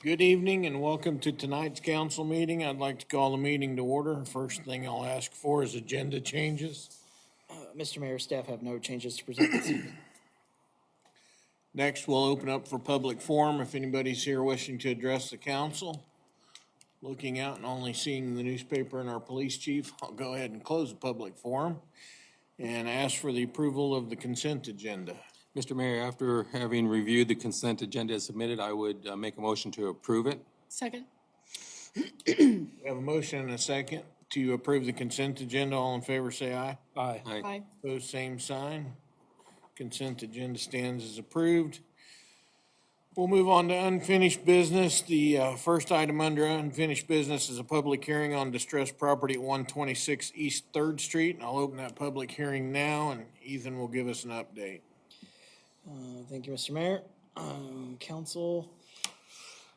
Good evening and welcome to tonight's council meeting. I'd like to call the meeting to order. First thing I'll ask for is agenda changes. Mr. Mayor, staff have no changes to present this evening. Next, we'll open up for public forum if anybody's here wishing to address the council. Looking out and only seeing the newspaper and our police chief, I'll go ahead and close the public forum and ask for the approval of the consent agenda. Mr. Mayor, after having reviewed the consent agenda as submitted, I would make a motion to approve it. Second. We have a motion and a second to approve the consent agenda. All in favor, say aye. Aye. Aye. Opposed, same sign. Consent agenda stands as approved. We'll move on to unfinished business. The first item under unfinished business is a public hearing on distressed property at 126 East 3rd Street. I'll open that public hearing now, and Ethan will give us an update. Thank you, Mr. Mayor. Council,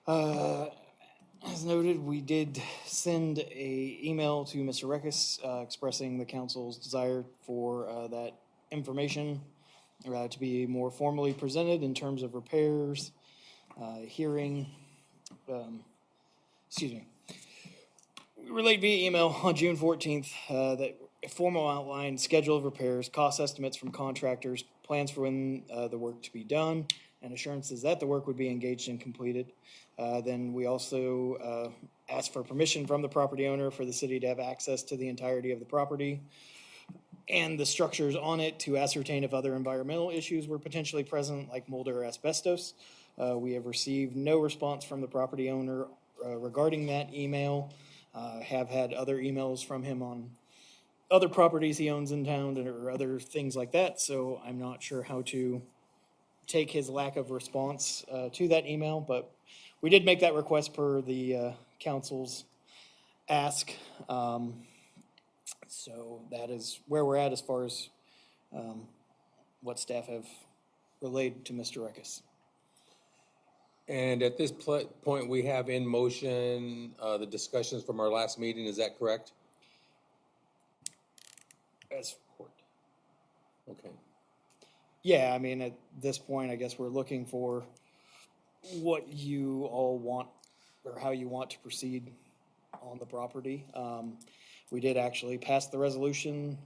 as noted, we did send a email to Mr. Reckes expressing the council's desire for that information to be more formally presented in terms of repairs, hearing, We relayed via email on June 14th that a formal outline, schedule of repairs, cost estimates from contractors, plans for when the work to be done, and assurances that the work would be engaged and completed. Then we also asked for permission from the property owner for the city to have access to the entirety of the property and the structures on it to ascertain if other environmental issues were potentially present, like mold or asbestos. We have received no response from the property owner regarding that email. Have had other emails from him on other properties he owns in town or other things like that, so I'm not sure how to take his lack of response to that email, but we did make that request per the council's ask. So that is where we're at as far as what staff have relayed to Mr. Reckes. And at this point, we have in motion the discussions from our last meeting. Is that correct? As Okay. Yeah, I mean, at this point, I guess we're looking for what you all want or how you want to proceed on the property. We did actually pass the resolution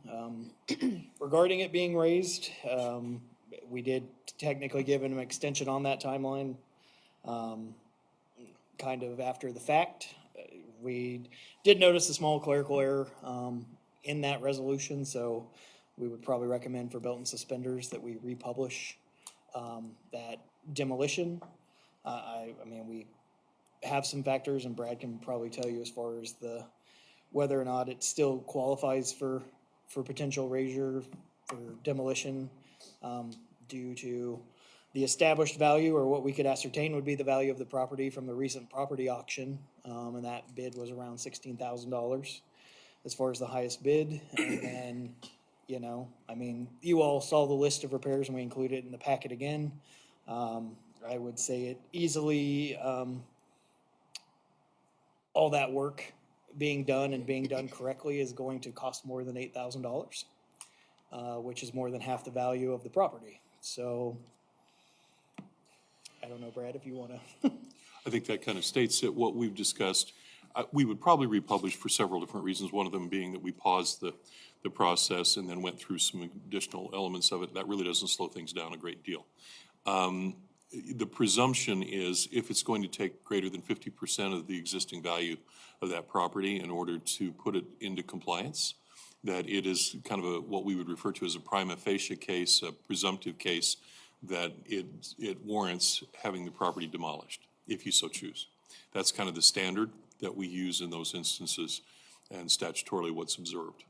regarding it being raised. We did technically give an extension on that timeline kind of after the fact. We did notice a small clerical error in that resolution, so we would probably recommend for belt and suspenders that we republish that demolition. I mean, we have some factors, and Brad can probably tell you as far as whether or not it still qualifies for potential raisure or demolition due to the established value or what we could ascertain would be the value of the property from the recent property auction, and that bid was around $16,000 as far as the highest bid. And then, I mean, you all saw the list of repairs and we included it in the packet again. I would say it easily, all that work being done and being done correctly is going to cost more than $8,000, which is more than half the value of the property. So I don't know, Brad, if you want to. I think that kind of states it. What we've discussed, we would probably republish for several different reasons, one of them being that we paused the process and then went through some additional elements of it. That really doesn't slow things down a great deal. The presumption is if it's going to take greater than 50% of the existing value of that property in order to put it into compliance, that it is kind of what we would refer to as a prima facie case, a presumptive case, that it warrants having the property demolished, if you so choose. That's kind of the standard that we use in those instances and statutorily what's observed.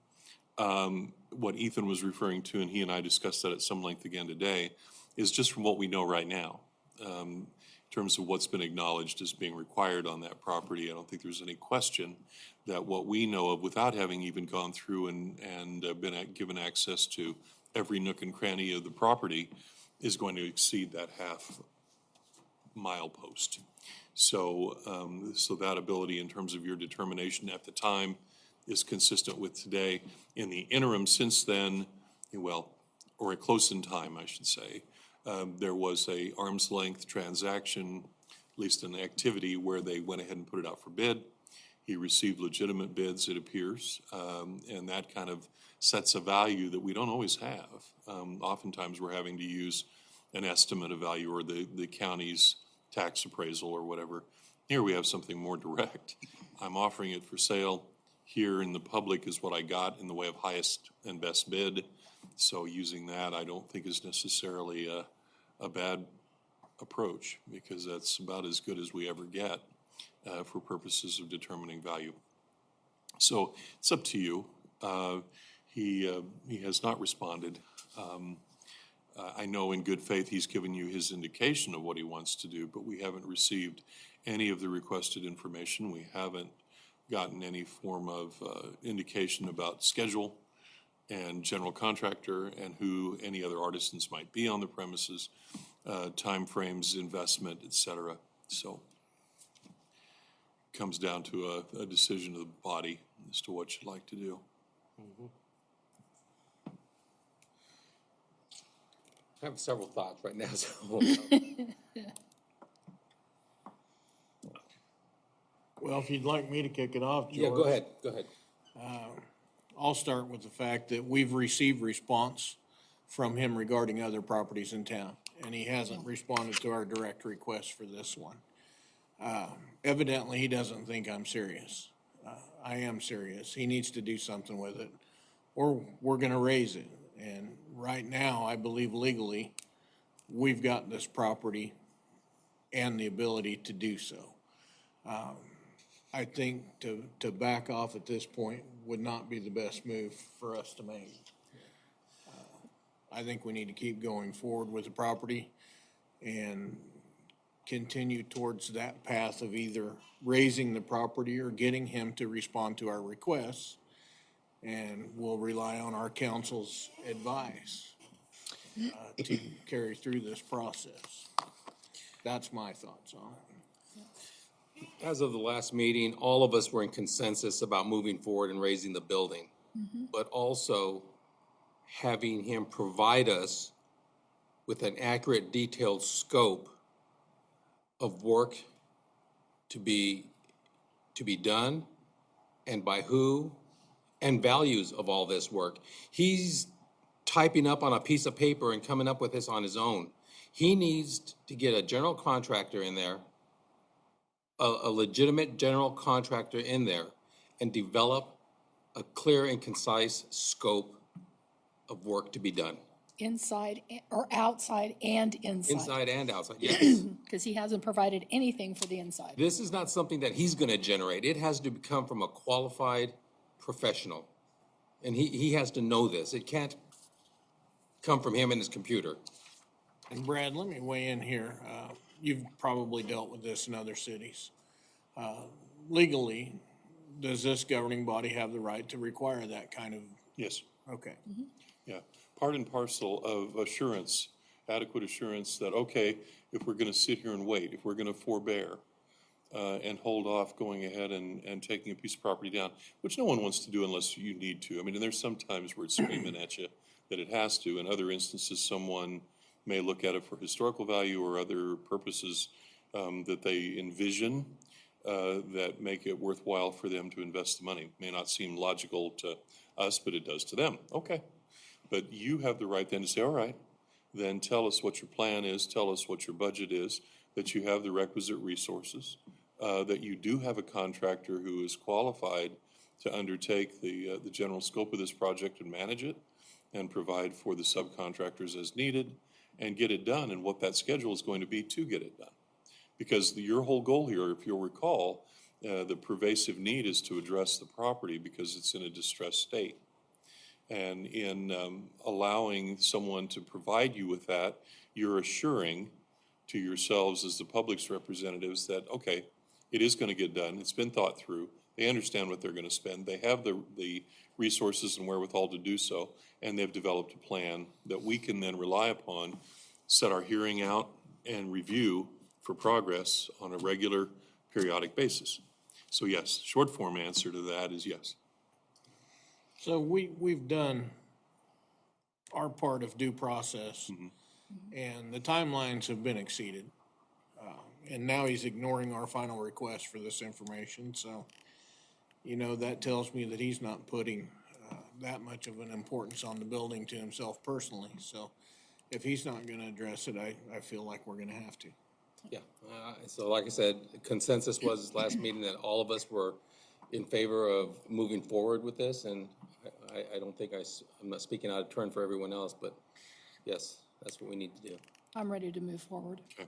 What Ethan was referring to, and he and I discussed that at some length again today, is just from what we know right now. In terms of what's been acknowledged as being required on that property, I don't think there's any question that what we know of, without having even gone through and been given access to every nook and cranny of the property, is going to exceed that half milepost. So, so that ability in terms of your determination at the time is consistent with today. In the interim since then, well, or close in time, I should say, there was a arm's length transaction least an activity where they went ahead and put it out for bid. He received legitimate bids, it appears, and that kind of sets a value that we don't always have. Oftentimes, we're having to use an estimate of value or the county's tax appraisal or whatever. Here we have something more direct. I'm offering it for sale. Here in the public is what I got in the way of highest and best bid. So using that, I don't think is necessarily a bad approach, because that's about as good as we ever get for purposes of determining value. So it's up to you. He has not responded. I know in good faith he's given you his indication of what he wants to do, but we haven't received any of the requested information. We haven't gotten any form of indication about schedule and general contractor and who any other artisans might be on the premises, timeframes, investment, et cetera. So it comes down to a decision of the body as to what you'd like to do. I have several thoughts right now, so. Well, if you'd like me to kick it off, George. Yeah, go ahead, go ahead. I'll start with the fact that we've received response from him regarding other properties in town, and he hasn't responded to our direct request for this one. Evidently, he doesn't think I'm serious. I am serious. He needs to do something with it, or we're gonna raise it. And right now, I believe legally, we've got this property and the ability to do so. I think to back off at this point would not be the best move for us to make. I think we need to keep going forward with the property and continue towards that path of either raising the property or getting him to respond to our requests. And we'll rely on our council's advice to carry through this process. That's my thoughts on it. As of the last meeting, all of us were in consensus about moving forward and raising the building, but also having him provide us with an accurate, detailed scope of work to be done, and by who, and values of all this work. He's typing up on a piece of paper and coming up with this on his own. He needs to get a general contractor in there, a legitimate general contractor in there, and develop a clear and concise scope of work to be done. Inside or outside and inside. Inside and outside, yes. Because he hasn't provided anything for the inside. This is not something that he's gonna generate. It has to come from a qualified professional. And he has to know this. It can't come from him and his computer. And Brad, let me weigh in here. You've probably dealt with this in other cities. Legally, does this governing body have the right to require that kind of? Yes. Okay. Yeah, part and parcel of assurance, adequate assurance that, okay, if we're gonna sit here and wait, if we're gonna forbear, and hold off going ahead and taking a piece of property down, which no one wants to do unless you need to. I mean, and there's some times where it's screaming at you that it has to. In other instances, someone may look at it for historical value or other purposes that they envision that make it worthwhile for them to invest the money. May not seem logical to us, but it does to them. Okay. But you have the right then to say, all right, then tell us what your plan is, tell us what your budget is, that you have the requisite resources, that you do have a contractor who is qualified to undertake the general scope of this project and manage it and provide for the subcontractors as needed and get it done, and what that schedule is going to be to get it done. Because your whole goal here, if you'll recall, the pervasive need is to address the property because it's in a distressed state. And in allowing someone to provide you with that, you're assuring to yourselves as the public's representatives that, okay, it is going to get done. It's been thought through. They understand what they're going to spend. They have the resources and wherewithal to do so, and they've developed a plan that we can then rely upon, set our hearing out, and review for progress on a regular, periodic basis. So yes, short form answer to that is yes. So we've done our part of due process, and the timelines have been exceeded. and now he's ignoring our final request for this information, so, you know, that tells me that he's not putting that much of an importance on the building to himself personally, so if he's not gonna address it, I feel like we're gonna have to. Yeah, so like I said, consensus was last meeting that all of us were in favor of moving forward with this, and I don't think I'm not speaking out of turn for everyone else, but yes, that's what we need to do. I'm ready to move forward. Okay.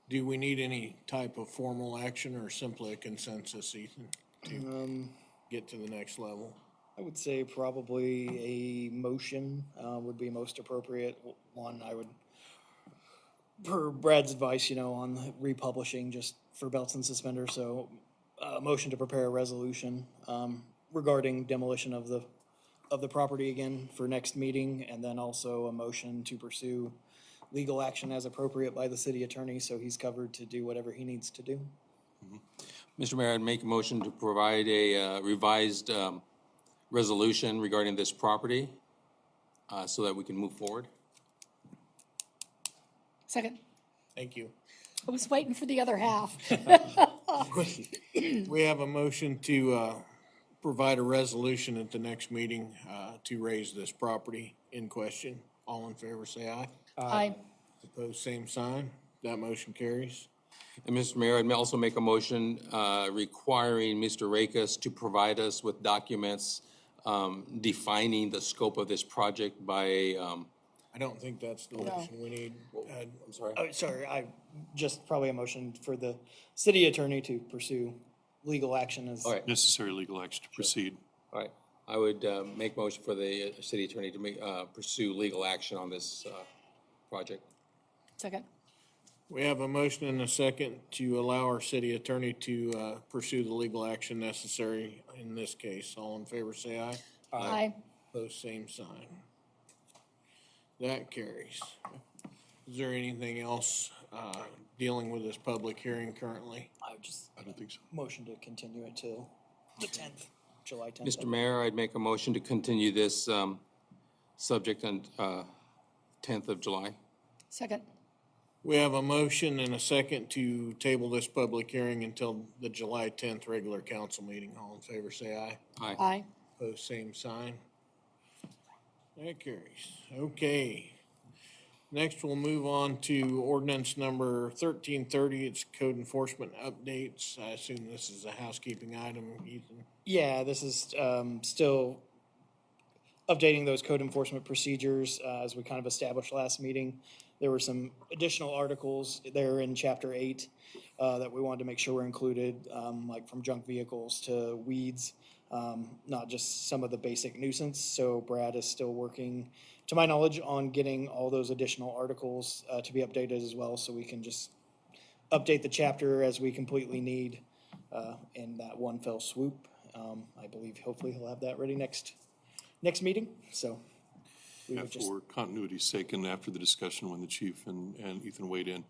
Do we need any type of formal action or simply a consensus, Ethan, to get to the next level? I would say probably a motion would be most appropriate. One, I would, per Brad's advice, you know, on republishing just for belts and suspenders, so a motion to prepare a resolution regarding demolition of the property again for next meeting, and then also a motion to pursue legal action as appropriate by the city attorney, so he's covered to do whatever he needs to do. Mr. Mayor, I'd make a motion to provide a revised resolution regarding this property so that we can move forward. Second. Thank you. I was waiting for the other half. We have a motion to provide a resolution at the next meeting to raise this property in question. All in favor, say aye. Aye. Opposed, same sign. That motion carries. And Mr. Mayor, I'd also make a motion requiring Mr. Rakes to provide us with documents defining the scope of this project by, I don't think that's the motion we need. I'm sorry. Oh, sorry, just probably a motion for the city attorney to pursue legal action as. All right, Necessary legal action to proceed. all right. I would make motion for the city attorney to pursue legal action on this project. Second. We have a motion and a second to allow our city attorney to pursue the legal action necessary in this case. All in favor, say aye. Aye. Opposed, same sign. That carries. Is there anything else dealing with this public hearing currently? I would just I don't think so. motion to continue it till the 10th, July 10th. Mr. Mayor, I'd make a motion to continue this subject on 10th of July. Second. We have a motion and a second to table this public hearing until the July 10th regular council meeting. All in favor, say aye. Aye. Aye. Opposed, same sign. That carries. Okay. Next, we'll move on to ordinance number 1330. It's code enforcement updates. I assume this is a housekeeping item, Ethan. Yeah, this is still updating those code enforcement procedures as we kind of established last meeting. There were some additional articles there in chapter 8 that we wanted to make sure were included, like from junk vehicles to weeds, not just some of the basic nuisance. So Brad is still working, to my knowledge, on getting all those additional articles to be updated as well, so we can just update the chapter as we completely need in that one fell swoop. I believe hopefully he'll have that ready next meeting, so. We Yeah, would just, for continuity's sake, and after the discussion when the chief and Ethan weighed in,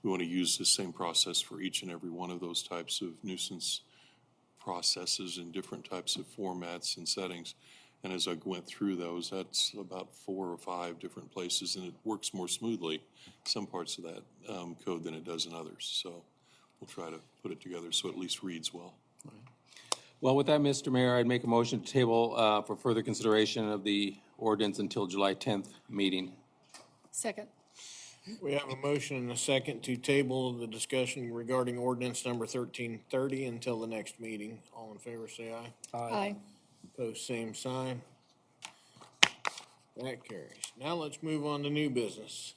we want to use the same process for each and every one of those types of nuisance processes in different types of formats and settings. And as I went through those, that's about 4 or 5 different places, and it works more smoothly, some parts of that code than it does in others. So we'll try to put it together so it at least reads well. Well, with that, Mr. Mayor, I'd make a motion to table for further consideration of the ordinance until July 10th meeting. Second. We have a motion and a second to table the discussion regarding ordinance number 1330 until the next meeting. All in favor, say aye. Aye. Opposed, same sign. That carries. Now let's move on to new business.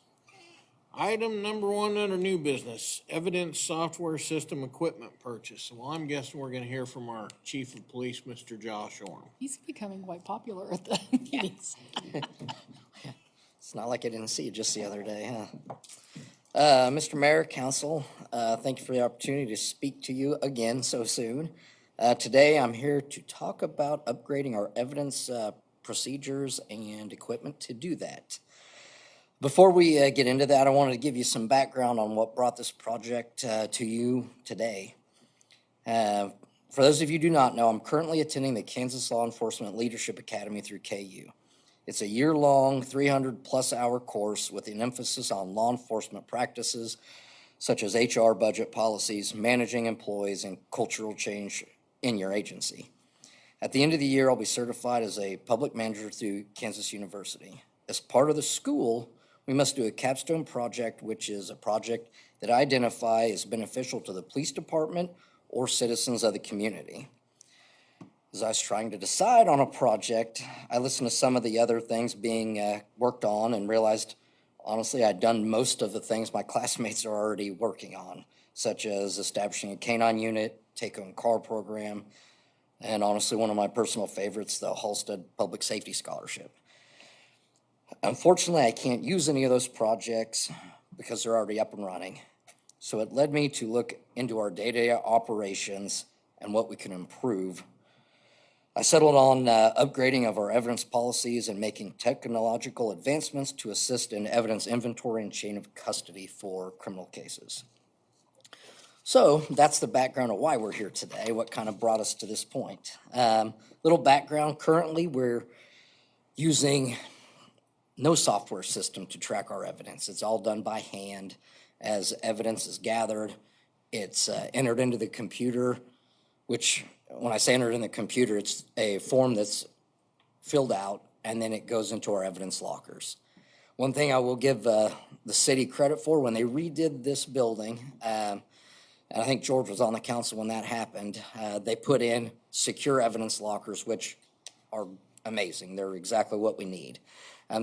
Item number 1 under new business, evidence software system equipment purchase. Well, I'm guessing we're gonna hear from our chief of police, Mr. Josh Orm. He's becoming quite popular at the meetings. It's not like I didn't see you just the other day, huh? Mr. Mayor, Council, thank you for the opportunity to speak to you again so soon. Today, I'm here to talk about upgrading our evidence procedures and equipment to do that. Before we get into that, I wanted to give you some background on what brought this project to you today. For those of you who do not know, I'm currently attending the Kansas Law Enforcement Leadership Academy through KU. It's a year-long, 300-plus hour course with an emphasis on law enforcement practices such as HR budget policies, managing employees, and cultural change in your agency. At the end of the year, I'll be certified as a public manager through Kansas University. As part of the school, we must do a capstone project, which is a project that I identify as beneficial to the police department or citizens of the community. As I was trying to decide on a project, I listened to some of the other things being worked on and realized, honestly, I'd done most of the things my classmates are already working on, such as establishing a K-9 unit, take-home car program, and honestly, one of my personal favorites, the Halstead Public Safety Scholarship. Unfortunately, I can't use any of those projects because they're already up and running. So it led me to look into our day-to-day operations and what we can improve. I settled on upgrading of our evidence policies and making technological advancements to assist in evidence inventory and chain of custody for criminal cases. So that's the background of why we're here today, what kind of brought us to this point. Little background, currently we're using no software system to track our evidence. It's all done by hand. As evidence is gathered, it's entered into the computer, which when I say entered in the computer, it's a form that's filled out and then it goes into our evidence lockers. One thing I will give the city credit for, when they redid this building, and I think George was on the council when that happened, they put in secure evidence lockers, which are amazing. They're exactly what we need.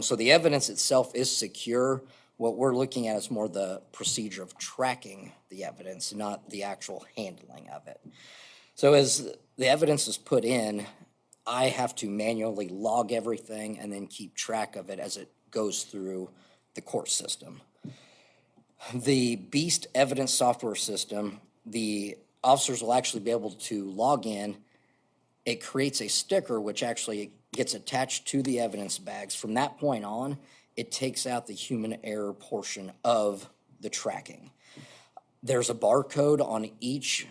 So the evidence itself is secure. What we're looking at is more the procedure of tracking the evidence, not the actual handling of it. So as the evidence is put in, I have to manually log everything and then keep track of it as it goes through the court system. The BEAST evidence software system, the officers will actually be able to log in. It creates a sticker which actually gets attached to the evidence bags. From that point on, it takes out the human error portion of the tracking. There's a barcode on each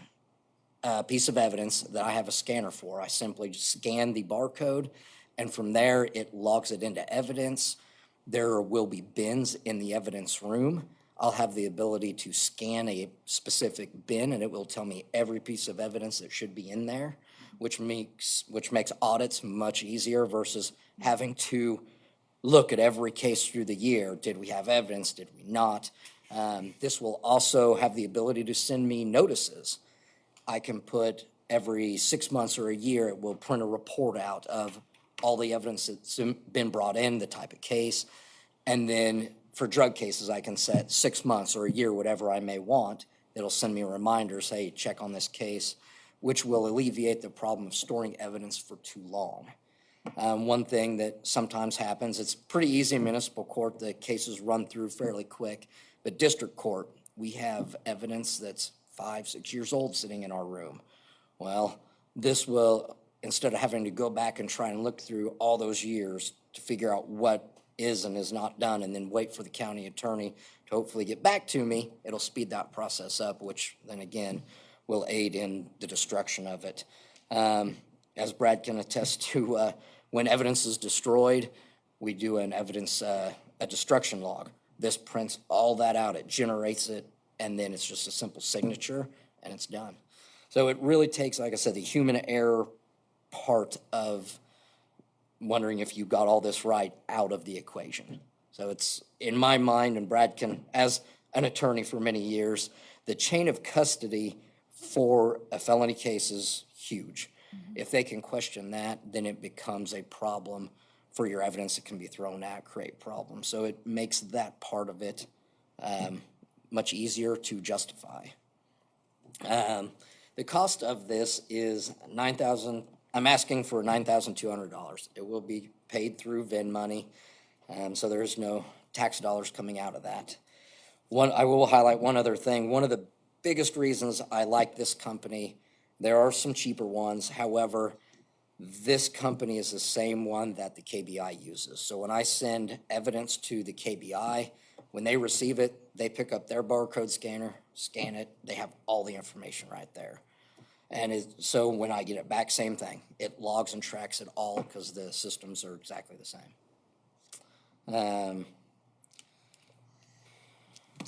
piece of evidence that I have a scanner for. I simply just scan the barcode, and from there, it logs it into evidence. There will be bins in the evidence room. I'll have the ability to scan a specific bin, and it will tell me every piece of evidence that should be in there, which makes audits much easier versus having to look at every case through the year. Did we have evidence? Did we not? This will also have the ability to send me notices. I can put every 6 months or a year, it will print a report out of all the evidence that's been brought in, the type of case. And then for drug cases, I can set 6 months or a year, whatever I may want. It'll send me reminders, hey, check on this case, which will alleviate the problem of storing evidence for too long. One thing that sometimes happens, it's pretty easy in municipal court, the cases run through fairly quick, but district court, we have evidence that's 5, 6 years old sitting in our room. Well, this will, instead of having to go back and try and look through all those years to figure out what is and is not done and then wait for the county attorney to hopefully get back to me, it'll speed that process up, which then again will aid in the destruction of it. As Brad can attest to, when evidence is destroyed, we do an evidence, a destruction log. This prints all that out, it generates it, and then it's just a simple signature, and it's done. So it really takes, like I said, the human error part of wondering if you got all this right out of the equation. So it's, in my mind, and Brad can, as an attorney for many years, the chain of custody for a felony case is huge. If they can question that, then it becomes a problem for your evidence that can be thrown out, create problems. So it makes that part of it much easier to justify. The cost of this is $9,000. I'm asking for $9,200. It will be paid through VIN money, so there is no tax dollars coming out of that. I will highlight one other thing. One of the biggest reasons I like this company, there are some cheaper ones. However, this company is the same one that the KBI uses. So when I send evidence to the KBI, when they receive it, they pick up their barcode scanner, scan it, they have all the information right there. And so when I get it back, same thing. It logs and tracks it all because the systems are exactly the same.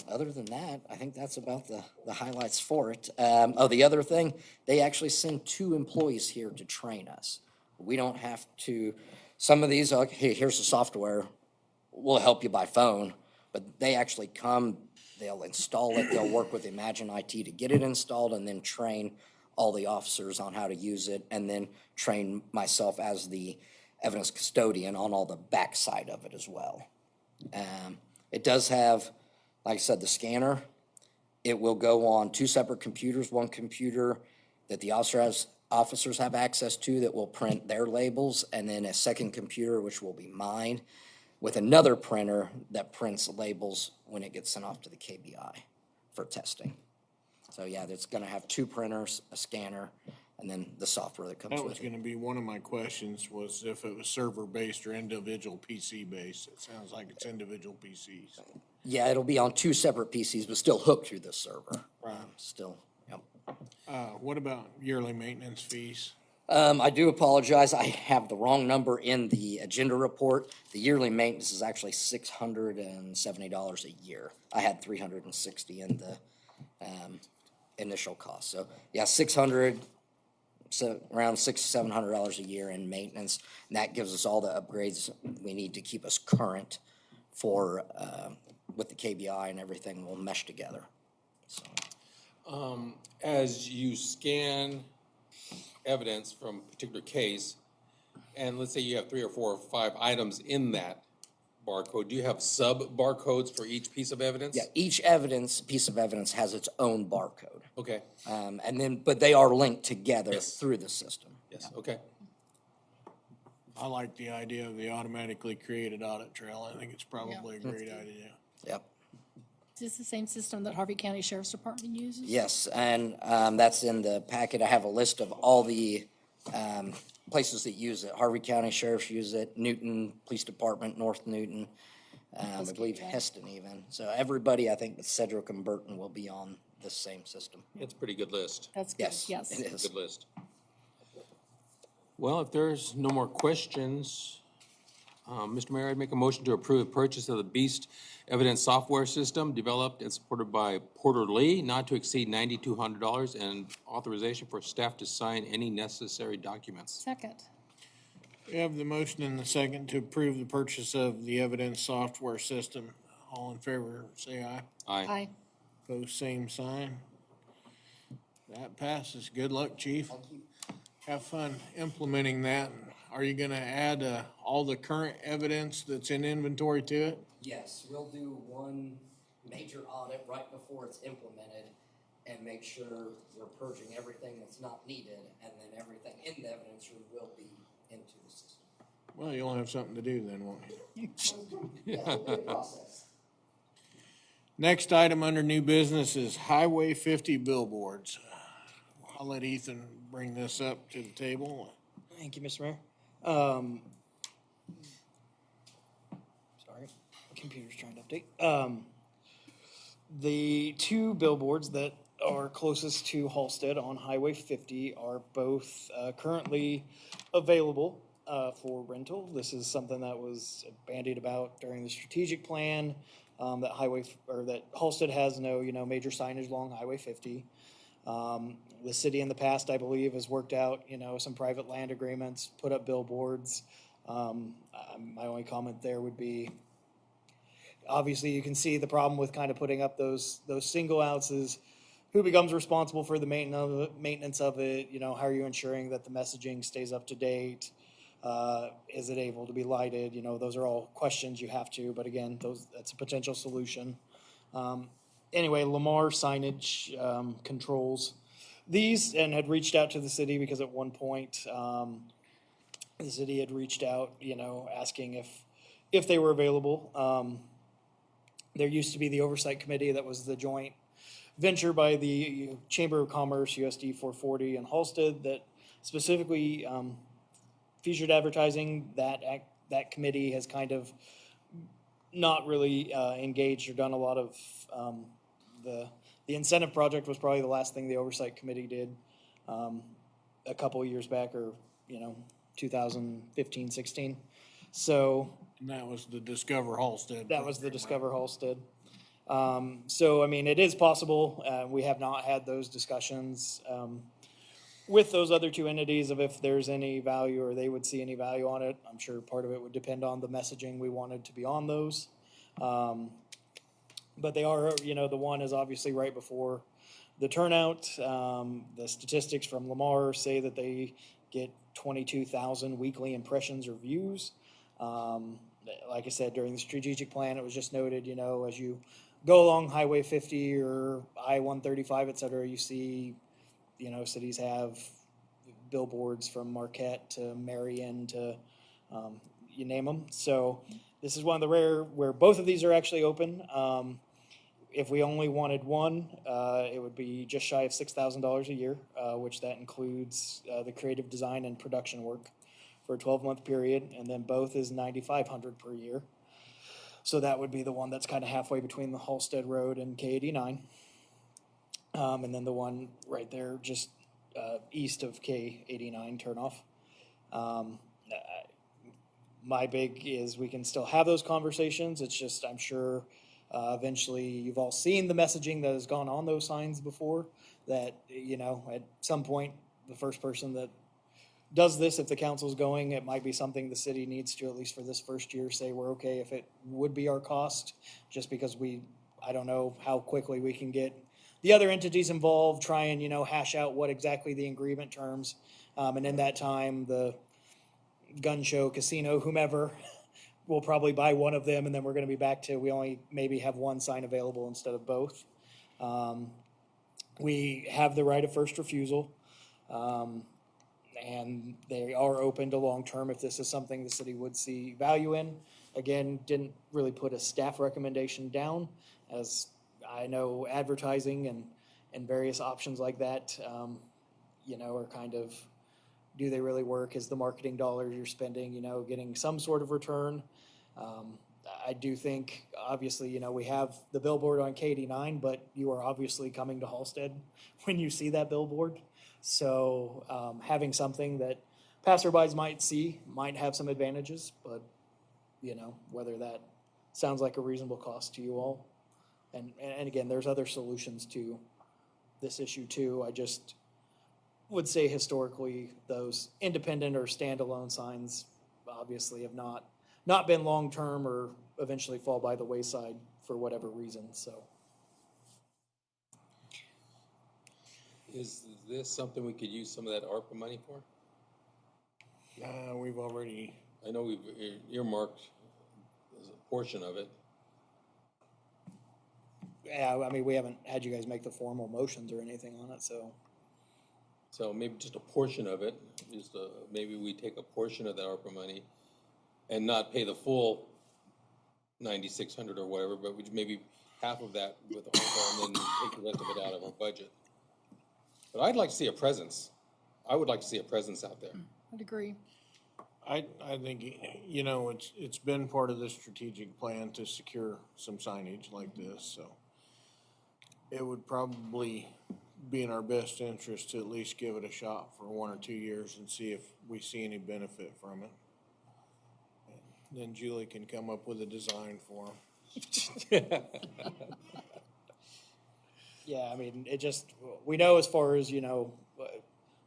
Other than that, I think that's about the highlights for it. The other thing, they actually send 2 employees here to train us. We don't have to, some of these, like, hey, here's the software, we'll help you by phone, but they actually come, they'll install it, they'll work with Imagine IT to get it installed, and then train all the officers on how to use it, and then train myself as the evidence custodian on all the backside of it as well. It does have, like I said, the scanner. It will go on 2 separate computers, one computer that the officers have access to that will print their labels, and then a second computer, which will be mine, with another printer that prints labels when it gets sent off to the KBI for testing. So yeah, it's gonna have 2 printers, a scanner, and then the software that comes That with was it. gonna be one of my questions, was if it was server-based or individual PC-based. It sounds like it's individual PCs. Yeah, it'll be on 2 separate PCs, but still hooked through the server. Still, yep. What about yearly maintenance fees? I do apologize. I have the wrong number in the agenda report. The yearly maintenance is actually $670 a year. I had $360 in the initial cost. So yeah, 600, so around $700 a year in maintenance. And that gives us all the upgrades we need to keep us current for with the KBI, and everything will mesh together. So. As you scan evidence from a particular case, and let's say you have 3 or 4 or 5 items in that barcode, do you have sub-barcodes for each piece of evidence? Yeah, each piece of evidence has its own barcode. Okay, And then, but they are linked together Yes. through the system. yes, okay. I like the idea of the automatically created audit trail. I think it's probably a great idea. Yep. Is this the same system that Harvey County Sheriff's Department uses? Yes, and that's in the packet. I have a list of all the places that use it. Harvey County Sheriff's use it, Newton Police Department, North Newton, I believe Heston even. So everybody, I think, but Cedric and Burton will be on the same system. It's a pretty good list, That's good, Yes, yes. it is. good list. Well, if there's no more questions, Mr. Mayor, I'd make a motion to approve the purchase of the Beast Evidence Software System developed and supported by Porter Lee, not to exceed $9,200, and authorization for staff to sign any necessary documents. Second, We have the motion and the second to approve the purchase of the evidence software system. All in favor, say aye. aye. Opposed, same sign. That passes. Good luck, chief. Have fun implementing that. Are you gonna add all the current evidence that's in inventory to it? Yes, we'll do one major audit right before it's implemented and make sure we're purging everything that's not needed, and then everything in the evidence room will be into the system. Well, you'll have something to do then, won't you? Yeah, it'll be a process. Next item under new business is Highway 50 billboards. I'll let Ethan bring this up to the table. Thank you, Mr. Mayor. Sorry, computer's trying to update. The 2 billboards that are closest to Halstead on Highway 50 are both currently available for rental. This is something that was bandied about during the strategic plan, that Halstead has no, major signage along Highway 50. The city in the past, I believe, has worked out, some private land agreements, put up billboards. My only comment there would be, obviously, you can see the problem with kind of putting up those single outs is who becomes responsible for the maintenance of it? How are you ensuring that the messaging stays up to date? Is it able to be lighted? Those are all questions you have to, but again, that's a potential solution. Anyway, Lamar Signage controls these and had reached out to the city because at one point, the city had reached out, asking if they were available. There used to be the oversight committee that was the joint venture by the Chamber of Commerce, USD 440, and Halstead that specifically featured advertising. That committee has kind of not really engaged or done a lot of the incentive project was probably the last thing the oversight committee did a couple of years back, or 2015, 16. So And that was the Discover Halstead. that was the program, Discover Halstead. So, I mean, it is possible. We have not had those discussions with those other two entities of if there's any value or they would see any value on it. I'm sure part of it would depend on the messaging we wanted to be on those. But they are, the one is obviously right before the turnout. The statistics from Lamar say that they get 22,000 weekly impressions or views. Like I said, during the strategic plan, it was just noted, as you go along Highway 50 or I-135, et cetera, you see, cities have billboards from Marquette to Marion to, you name them. So this is one of the rare where both of these are actually open. If we only wanted one, it would be just shy of $6,000 a year, which that includes the creative design and production work for a 12-month period, and then both is $9,500 per year. So that would be the one that's kind of halfway between the Halstead Road and K89. And then the one right there just east of K89 turnoff. My big is we can still have those conversations. It's just, I'm sure eventually you've all seen the messaging that has gone on those signs before, that, at some point, the first person that does this, if the council's going, it might be something the city needs to, at least for this first year, say we're okay if it would be our cost, just because I don't know how quickly we can get the other entities involved, try and, hash out what exactly the agreement terms. And in that time, the gun show, casino, whomever, will probably buy one of them, and then we're gonna be back to, we only maybe have one sign available instead of both. We have the right of first refusal. And they are open to long-term if this is something the city would see value in. Again, didn't really put a staff recommendation down, as I know advertising and various options like that, are kind of, do they really work? Is the marketing dollars you're spending, getting some sort of return? I do think, obviously, we have the billboard on K89, but you are obviously coming to Halstead when you see that billboard. So having something that passerbys might see might have some advantages, but, whether that sounds like a reasonable cost to you all. And again, there's other solutions to this issue too. I just would say historically, those independent or standalone signs obviously have not been long-term or eventually fall by the wayside for whatever reason, so. Is this something we could use some of that ARPA money for? We've already, I know we've earmarked a portion of it. Yeah, I mean, we haven't had you guys make the formal motions or anything on it, so. So maybe just a portion of it, maybe we take a portion of the ARPA money and not pay the full 9,600 or whatever, but we maybe half of that with ARPA and then take the rest of it out of our budget. But I'd like to see a presence. I would like to see a presence out there. I'd agree. I think, it's been part of the strategic plan to secure some signage like this, so it would probably be in our best interest to at least give it a shot for 1 or 2 years and see if we see any benefit from it. And then Julie can come up with a design for them. Yeah, I mean, we know as far as,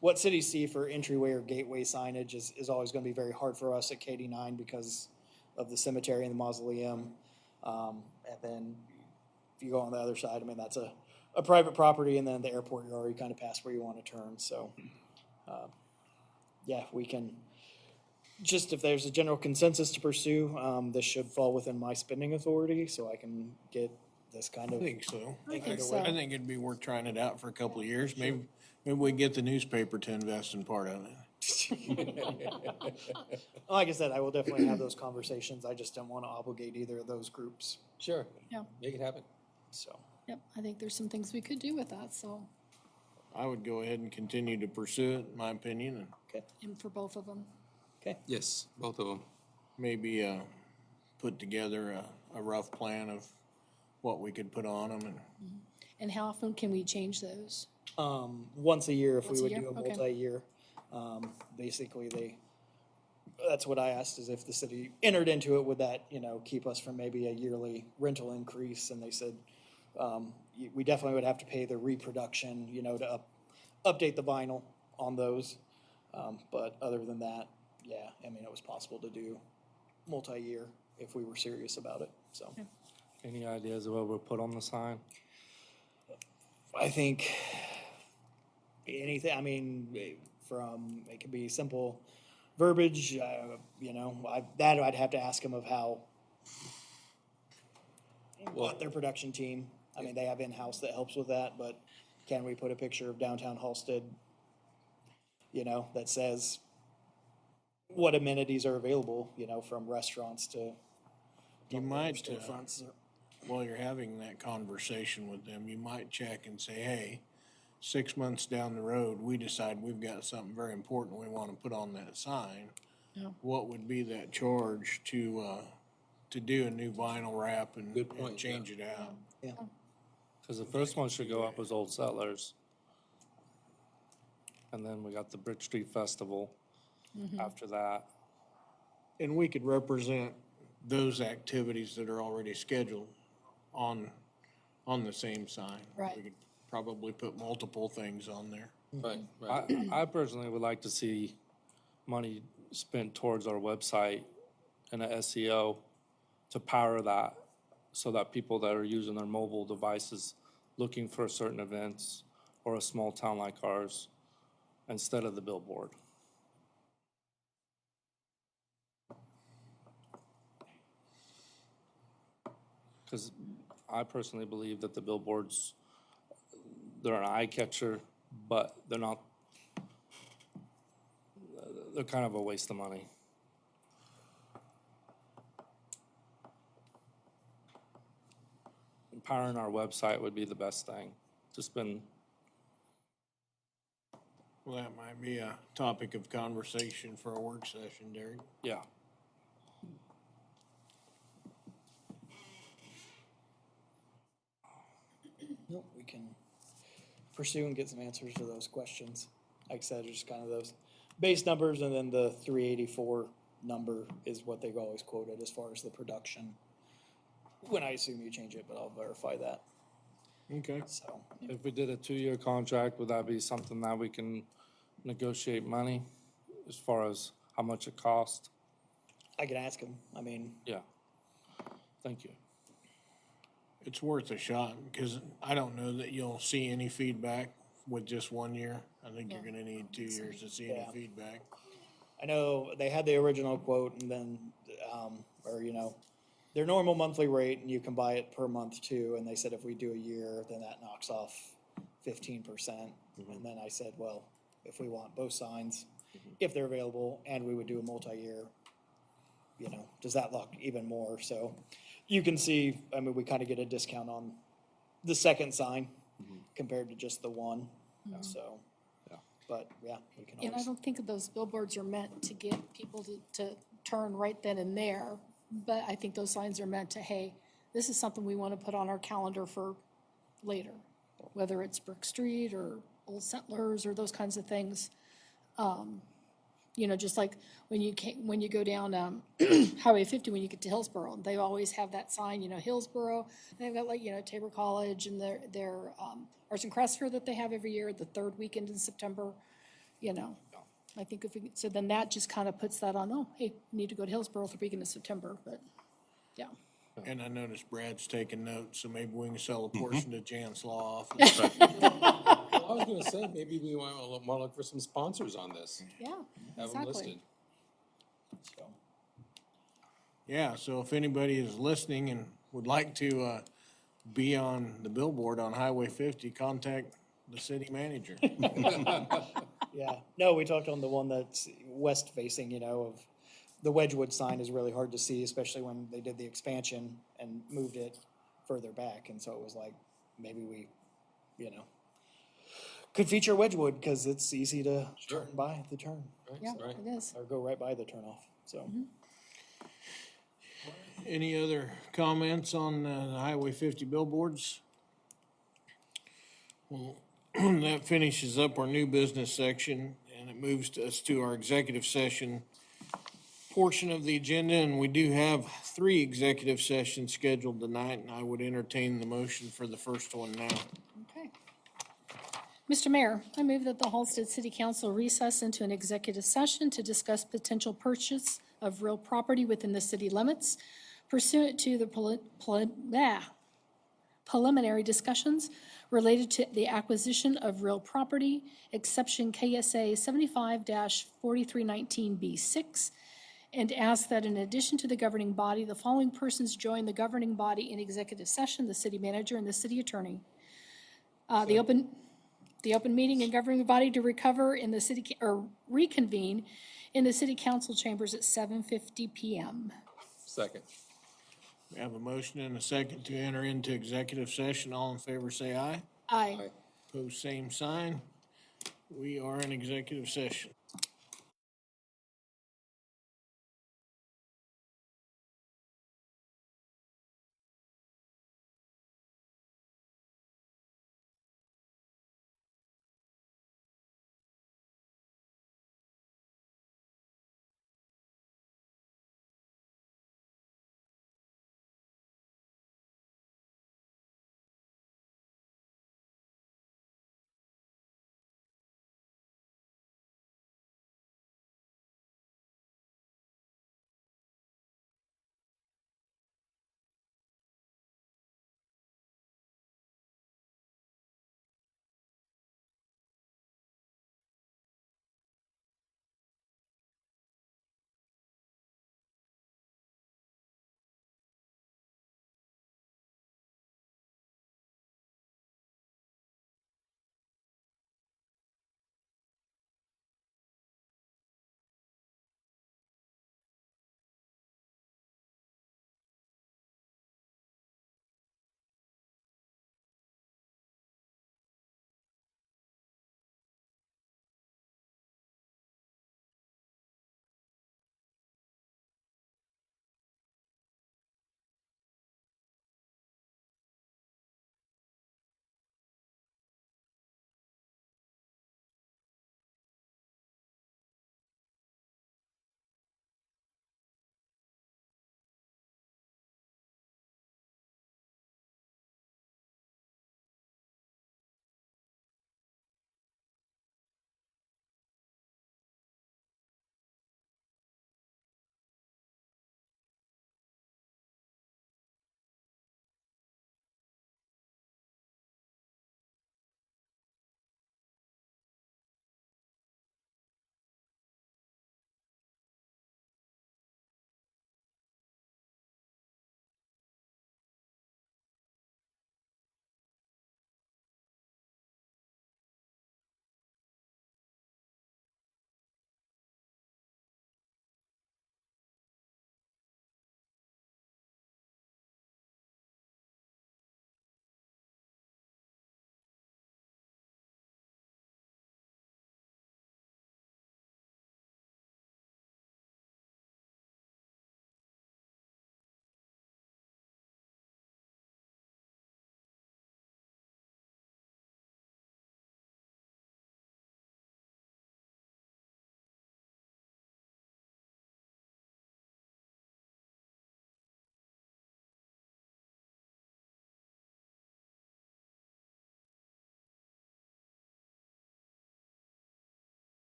what cities see for entryway or gateway signage is always gonna be very hard for us at K89 because of the cemetery and the mausoleum. And then if you go on the other side, I mean, that's a private property, and then the airport, you're already kind of past where you want to turn, so. Yeah, we can, just if there's a general consensus to pursue, this should fall within my spending authority, so I can get this kind I of. think so. I think so. I think it'd be worth trying it out for a couple of years. Maybe we get the newspaper to invest in part of it. Like I said, I will definitely have those conversations. I just don't want to obligate either of those groups, Sure. Yeah. Make it happen. so. Yep, I think there's some things we could do with that, so, I would go ahead and continue to pursue it, in my opinion, and and for both of them. Yes, both of them. maybe put together a rough plan of what we could put on them. And how often can we change those? Once a year, if Once we a would year? do a Okay. multi-year. Basically, that's what I asked, is if the city entered into it, would that, keep us from maybe a yearly rental increase? And they said, we definitely would have to pay the reproduction, to update the vinyl on those. But other than that, yeah, I mean, it was possible to do multi-year if we were serious about it, so. Any ideas of what we'll put on the sign? I think anything, I mean, it could be simple verbiage, I'd have to ask them of how, what their production team, I mean, they have in-house that helps with that, but can we put a picture of downtown Halstead, that says what amenities are available, from restaurants to You might, storefronts. while you're having that conversation with them, you might check and say, hey, 6 months down the road, we decide we've got something very important we want to put on that sign. Yeah. What would be that charge to do a new vinyl wrap and Good point, and change it out? Yeah, Because the first one should go up was Old Settlers. And then we got the Bridge Street Festival after that. And we could represent those activities that are already scheduled on the same sign. Right. We could probably put multiple things on there. Right, right. I personally would like to see money spent towards our website and a SEO to power that, so that people that are using their mobile devices looking for certain events or a small town like ours, instead of the billboard. Because I personally believe that the billboards, they're an eye catcher, but they're not, they're kind of a waste of money. Powering our website would be the best thing to spend. Well, that might be a topic of conversation for a work session, Derek. Yeah. Nope, we can pursue and get some answers to those questions. Like I said, just kind of those base numbers, and then the 384 number is what they've always quoted as far as the production. When I assume you change it, but I'll verify that, Okay. so. If we did a 2-year contract, would that be something that we can negotiate money as far as how much it costs? I can ask them, I mean, Yeah. Thank you. It's worth a shot, because I don't know that you'll see any feedback with just 1 year. I think you're gonna need 2 years to see any Yeah. feedback. I know they had the original quote, and then, their normal monthly rate, and you can buy it per month too, and they said if we do a year, then that knocks off 15%. And then I said, well, if we want both signs, if they're available, and we would do a multi-year, does that lock even more? So you can see, I mean, we kind of get a discount on the second sign compared to just the one, so. Yeah. But, yeah, we can And I always, don't think that those billboards are meant to get people to turn right then and there. But I think those signs are meant to, hey, this is something we want to put on our calendar for later, whether it's Brook Street or Old Settlers or those kinds of things. Just like when you go down Highway 50, when you get to Hillsborough, they always have that sign, Hillsborough. They've got Tabor College and their Arts and Crafts Fair that they have every year, the third weekend in September. I think so then that just kind of puts that on, oh, hey, we need to go to Hillsborough for the weekend of September, but, yeah. And I noticed Brad's taking notes, so maybe we can sell a portion to Jan's Law Office. I was gonna say, maybe we want to look for some sponsors on this. Yeah, Have them exactly. listed. so. Yeah, so if anybody is listening and would like to be on the billboard on Highway 50, contact the city manager. Yeah, no, we talked on the one that's west facing, of the Wedgewood sign is really hard to see, especially when they did the expansion and moved it further back. And so it was like, maybe we, could feature Wedgewood because it's easy to turn by the turn Yeah, Right. it is. or go right by the turnoff. So Any other comments on the Highway 50 billboards? Well, that finishes up our new business section, and it moves us to our executive session. portion of the agenda, and we do have 3 executive sessions scheduled tonight, and I would entertain the motion for the first one now. Okay. Mr. Mayor, I move that the Halstead City Council recess into an executive session to discuss potential purchase of real property within the city limits pursuant to the preliminary discussions related to the acquisition of real property, exception KSA 75-4319B6, and ask that in addition to the governing body, the following persons join the governing body in executive session: the city manager and the city attorney. The open meeting and governing body to recover in the city, or reconvene in the city council chambers at 7:50 PM. Second. We have a motion and a second to enter into executive session. All in favor, say aye. Aye. Pose same sign. We are in executive session.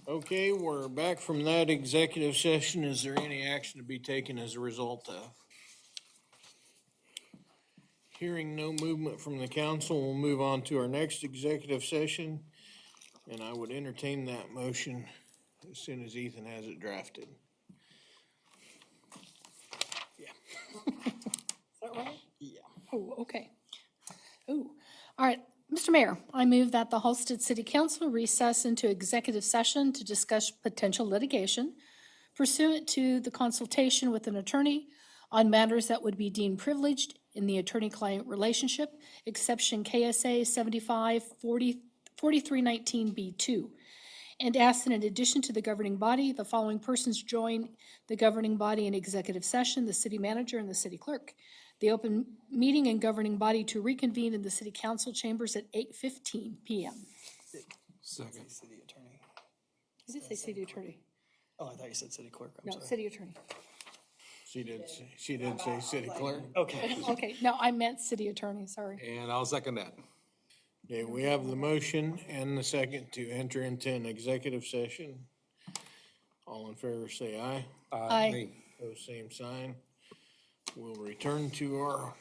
Okay, we're back from that executive session. Is there any action to be taken as a result of? Hearing no movement from the council, we'll move on to our next executive session. And I would entertain that motion as soon as Ethan has it drafted. Is that right? Yeah. Oh, okay. Oh, all right. Mr. Mayor, I move that the Halstead City Council recess into executive session to discuss potential litigation pursuant to the consultation with an attorney on matters that would be deemed privileged in the attorney-client relationship, exception KSA 4319B2. And ask that in addition to the governing body, the following persons join the governing body in executive session: the city manager and the city clerk. The open meeting and governing body to reconvene in the city council chambers at 8:15 PM. Second. City attorney. I did say city attorney. Oh, I thought you said city clerk. I'm No, sorry. city attorney. She did say city clerk. Okay. Okay, no, I meant city attorney, sorry. And I'll second that. Okay, we have the motion and the second to enter into an executive session. All in favor, say aye. Aye. Me. Pose same sign. We'll return to our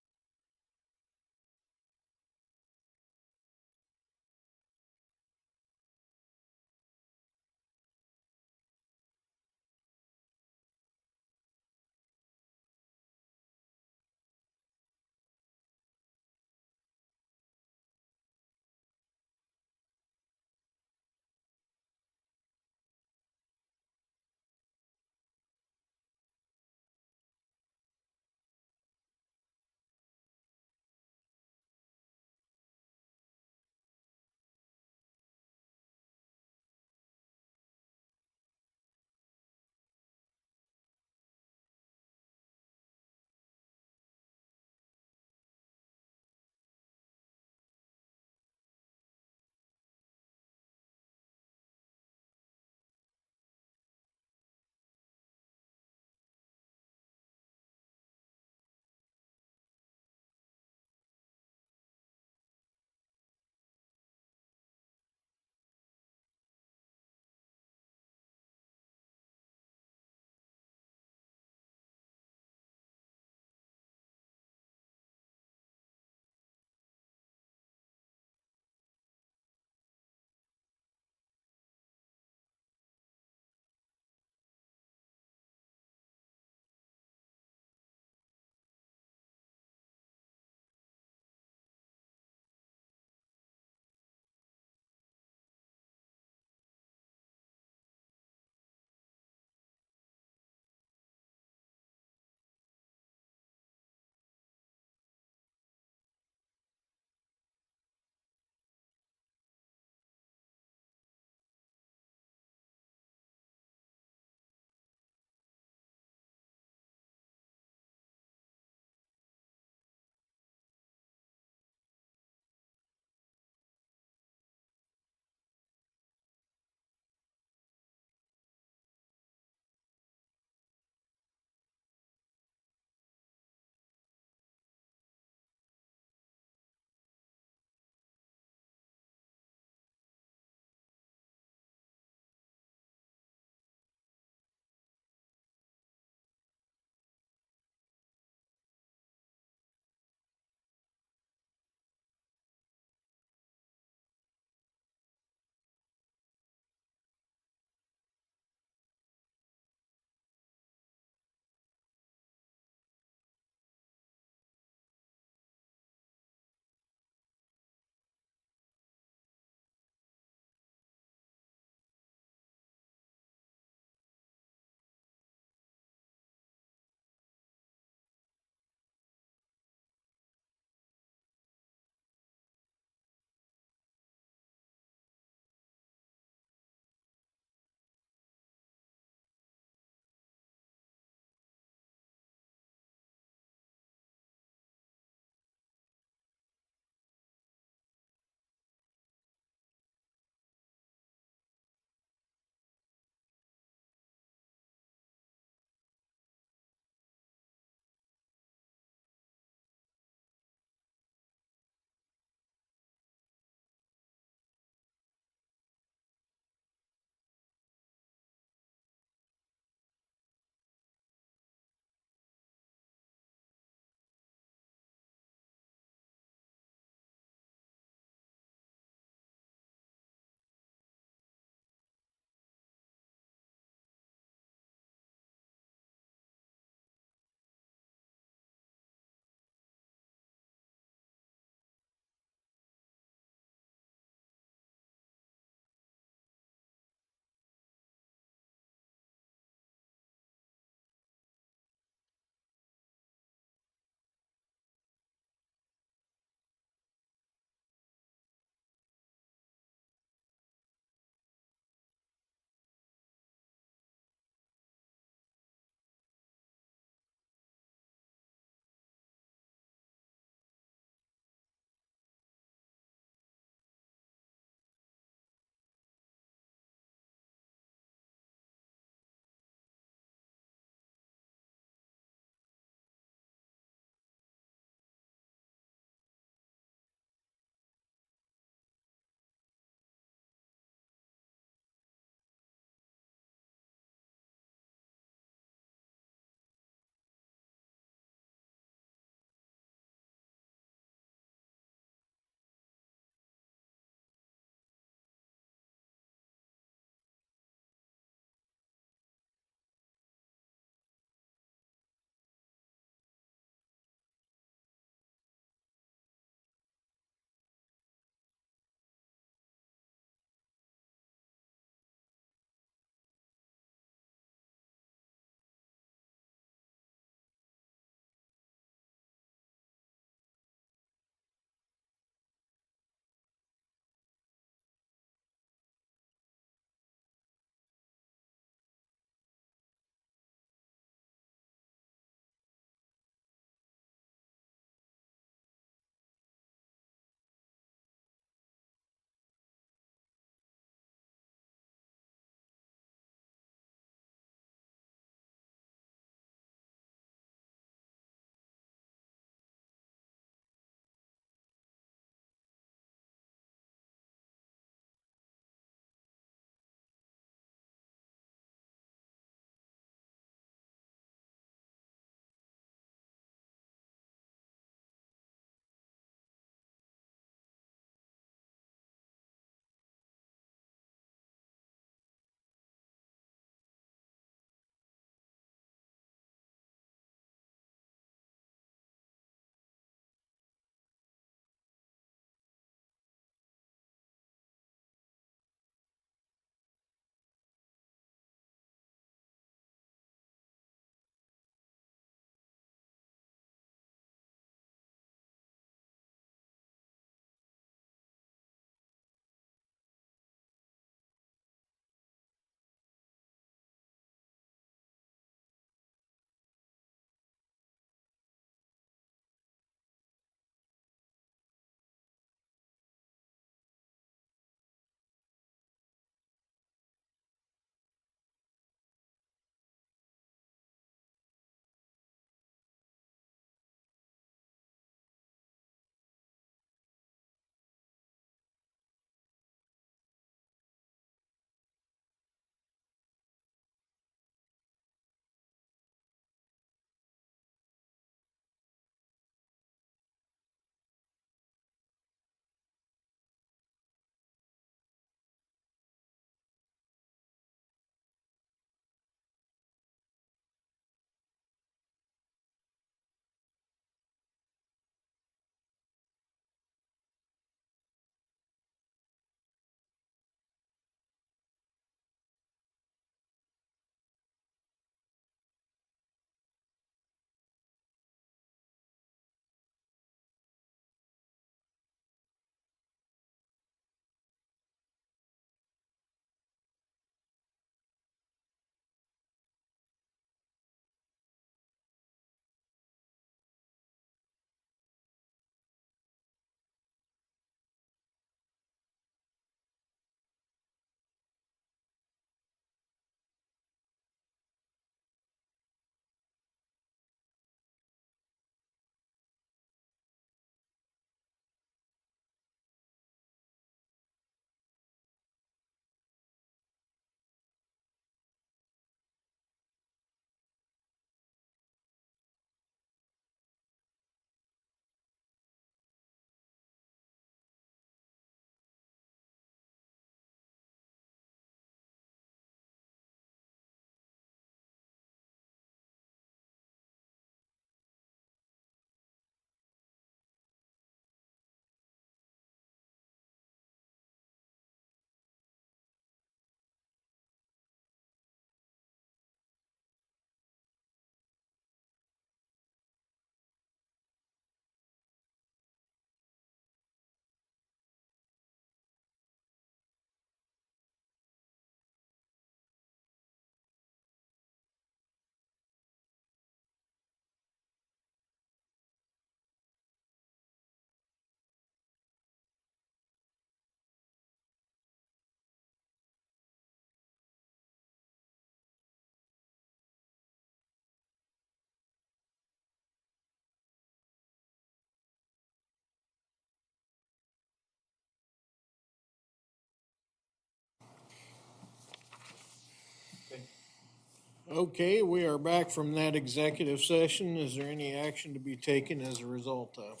Okay, we are back from that executive session. Is there any action to be taken as a result of?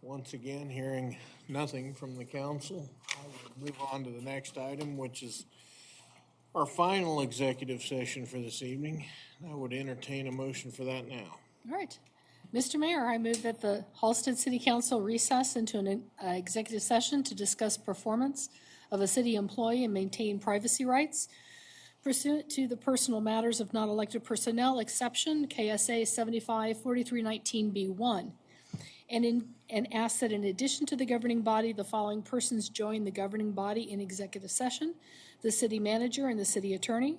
Once again, hearing nothing from the council, I will move on to the next item, which is our final executive session for this evening. I would entertain a motion for that now. All right. Mr. Mayor, I move that the Halstead City Council recess into an executive session to discuss performance of a city employee and maintain privacy rights pursuant to the personal matters of not elected personnel exception, KSA 75-4319B1. And ask that in addition to the governing body, the following persons join the governing body in executive session: the city manager and the city attorney.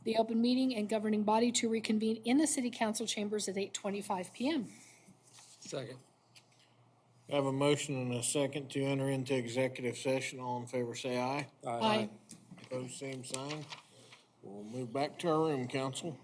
The open meeting and governing body to reconvene in the city council chambers at 8:25 PM. Second. I have a motion and a second to enter into executive session. All in favor, say aye. Aye. Opposed, same sign. We'll move back to our room, council.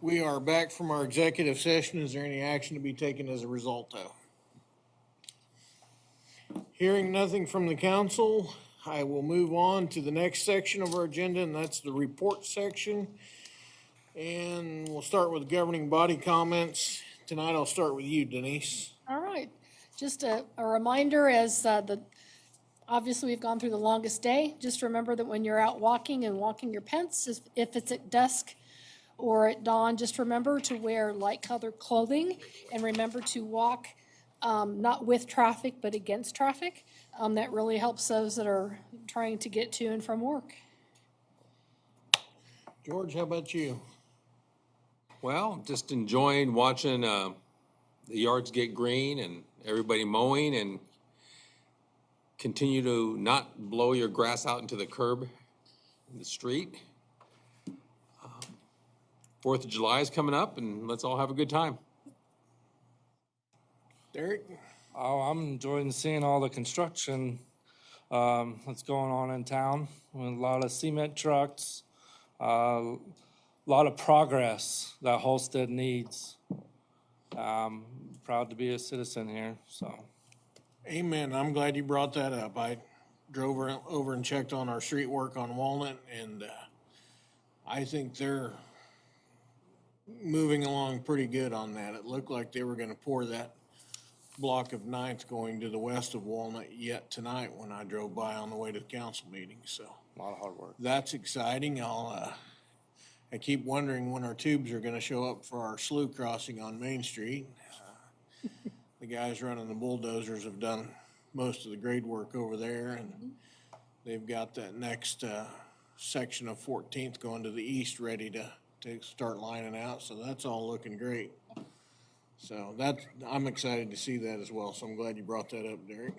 We are back from our executive session. Is there any action to be taken as a result of? Hearing nothing from the council, I will move on to the next section of our agenda, and that's the report section. And we'll start with governing body comments. Tonight, I'll start with you, Denise. All right, just a reminder as obviously we've gone through the longest day. Just remember that when you're out walking and walking your pets, if it's at dusk or at dawn, just remember to wear light colored clothing and remember to walk not with traffic, but against traffic. That really helps those that are trying to get to and from work. George, how about you? Well, just enjoying watching the yards get green and everybody mowing, and continue to not blow your grass out into the curb in the street. 4th of July is coming up, and let's all have a good time. Derek? Oh, I'm enjoying seeing all the construction that's going on in town. With a lot of cement trucks, a lot of progress that Halstead needs. Proud to be a citizen here, so. Amen. I'm glad you brought that up. I drove over and checked on our street work on Walnut, and I think they're moving along pretty good on that. It looked like they were gonna pour that block of Ninth going to the west of Walnut yet tonight when I drove by on the way to the council meeting, so. A lot of hard work. That's exciting. I keep wondering when our tubes are gonna show up for our slough crossing on Main Street. The guys running the bulldozers have done most of the grade work over there, and they've got that next section of 14th going to the east ready to start lining out, so that's all looking great. So I'm excited to see that as well, so I'm glad you brought that up, Derek.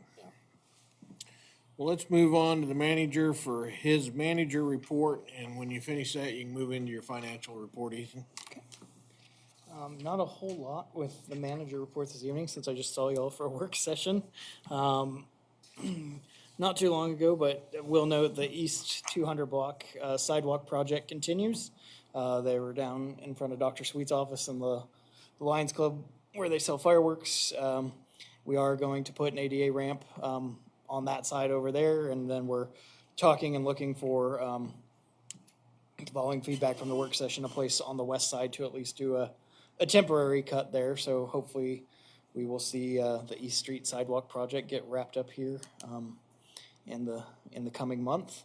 Well, let's move on to the manager for his manager report, and when you finish that, you can move into your financial report, Ethan. Not a whole lot with the manager report this evening, since I just saw y'all for a work session. Not too long ago, but we'll note the East 200 block sidewalk project continues. They were down in front of Dr. Sweet's office and the Lions Club where they sell fireworks. We are going to put an ADA ramp on that side over there, and then we're talking and looking for, following feedback from the work session, a place on the west side to at least do a temporary cut there. So hopefully we will see the East Street sidewalk project get wrapped up here in the coming month.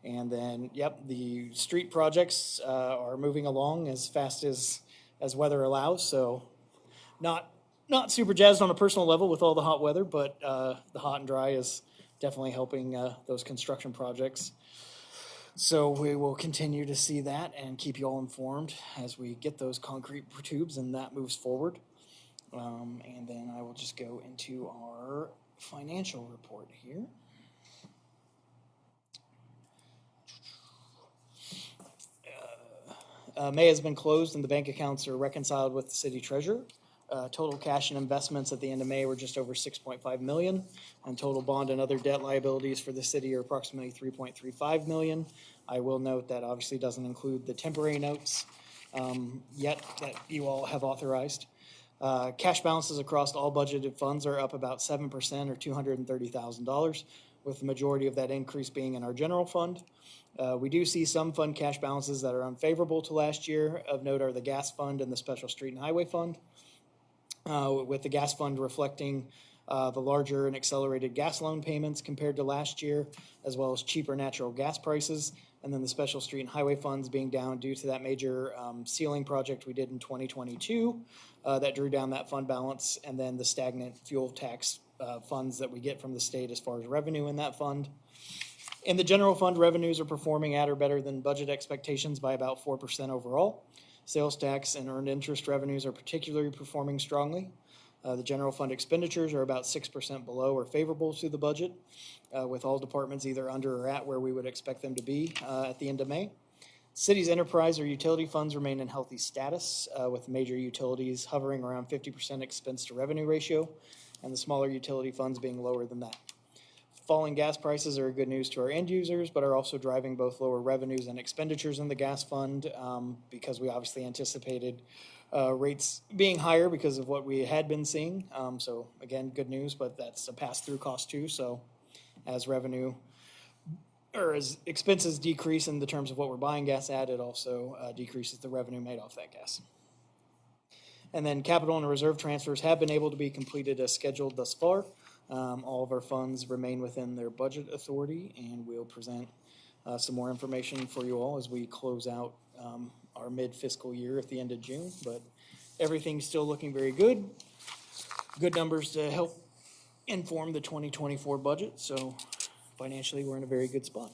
And then, the street projects are moving along as fast as weather allows. So not super jazzed on a personal level with all the hot weather, but the hot and dry is definitely helping those construction projects. So we will continue to see that and keep you all informed as we get those concrete tubes and that moves forward. And then I will just go into our financial report here. May has been closed and the bank accounts are reconciled with the city treasurer. Total cash and investments at the end of May were just over 6.5 million, and total bond and other debt liabilities for the city are approximately 3.35 million. I will note that obviously doesn't include the temporary notes yet that you all have authorized. Cash balances across all budgeted funds are up about 7% or $230,000, with the majority of that increase being in our general fund. We do see some fund cash balances that are unfavorable to last year. Of note are the gas fund and the special street and highway fund. With the gas fund reflecting the larger and accelerated gas loan payments compared to last year, as well as cheaper natural gas prices. And then the special street and highway funds being down due to that major sealing project we did in 2022 that drew down that fund balance, and then the stagnant fuel tax funds that we get from the state as far as revenue in that fund. In the general fund, revenues are performing at or better than budget expectations by about 4% overall. Sales tax and earned interest revenues are particularly performing strongly. The general fund expenditures are about 6% below or favorable to the budget, with all departments either under or at where we would expect them to be at the end of May. City's enterprise or utility funds remain in healthy status, with major utilities hovering around 50% expense to revenue ratio, and the smaller utility funds being lower than that. falling gas prices are good news to our end users, but are also driving both lower revenues and expenditures in the gas fund, because we obviously anticipated rates being higher because of what we had been seeing. So again, good news, but that's a pass-through cost too. So as revenue, or as expenses decrease in the terms of what we're buying gas at, it also decreases the revenue made off that gas. And then capital and reserve transfers have been able to be completed as scheduled thus far. All of our funds remain within their budget authority, and we'll present some more information for you all as we close out our mid-fiscal year at the end of June. But everything's still looking very good. Good numbers to help inform the 2024 budget, so financially, we're in a very good spot.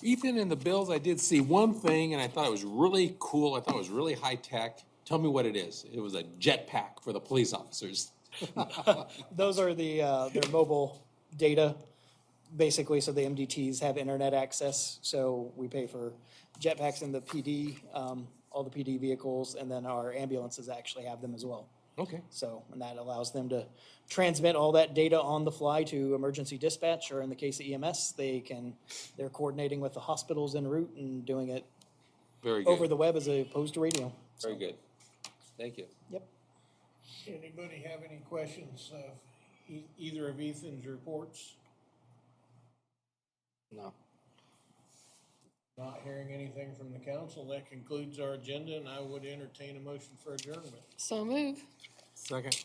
Ethan, in the bills, I did see one thing, and I thought it was really cool. I thought it was really high-tech. Tell me what it is. It was a jetpack for the police officers. Those are their mobile data, basically, so the MDTs have internet access. So we pay for jetpacks in the PD, all the PD vehicles, and then our ambulances actually have them as well. Okay. So, and that allows them to transmit all that data on the fly to emergency dispatch, or in the case of EMS, they're coordinating with the hospitals en route and doing it Very good. over the web as opposed to radio. Very good. Thank you. Yep. Anybody have any questions of either of Ethan's reports? No. Not hearing anything from the council, that concludes our agenda, and I would entertain a motion for adjournment. So move. Second.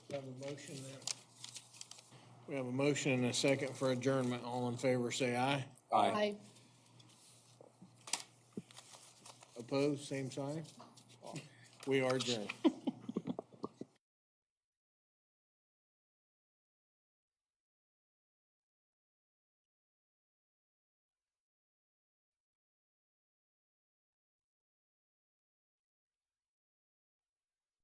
We have a motion there. We have a motion and a second for adjournment. All in favor, say aye. Aye. Opposed, same sign. We are adjourned.